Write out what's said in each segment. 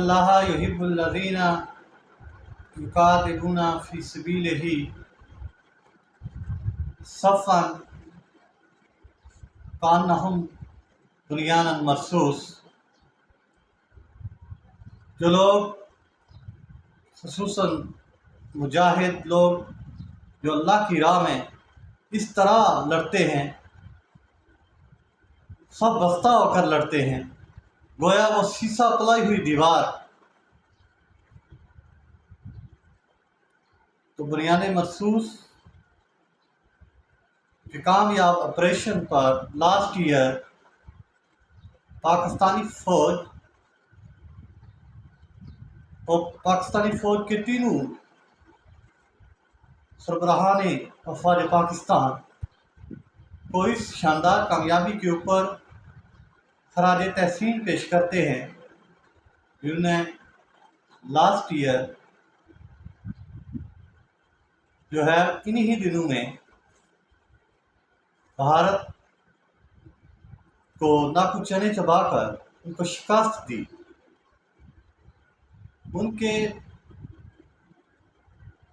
اللہ یحب الذین یقاتلون فی سبیلہ صفا کانہم بنیان مرصوص۔ جو لوگ خصوصاً مجاہد لوگ جو اللہ کی راہ میں اس طرح لڑتے ہیں، سب بستہ ہو کر لڑتے ہیں، گویا وہ سیسا پلائی ہوئی دیوار۔ تو بنیان مرصوص کے کامیاب آپریشن پر لاسٹ ایئر پاکستانی فوج کے تینوں سربراہان افواج پاکستان کو اس شاندار کامیابی کے اوپر خراج تحسین پیش کرتے ہیں، جنہوں نے لاسٹ ایئر جو ہے انہی دنوں میں بھارت کو ناکو چنے چبا کر ان کو شکست دی۔ ان کے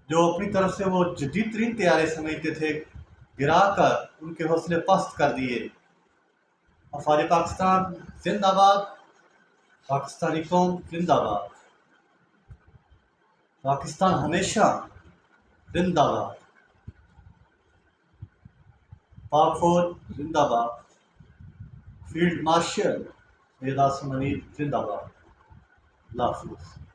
جو اپنی طرف سے وہ جدید ترین طیارے سمجھتے تھے گرا کر ان کے حوصلے پست کر دیے۔ افواج پاکستان زندہ باد، پاکستانی قوم زندہ باد، پاکستان ہمیشہ زندہ باد، پاک فوج زندہ باد، فیلڈ مارشل سید عاصم منیر زندہ باد۔ اللہ حافظ۔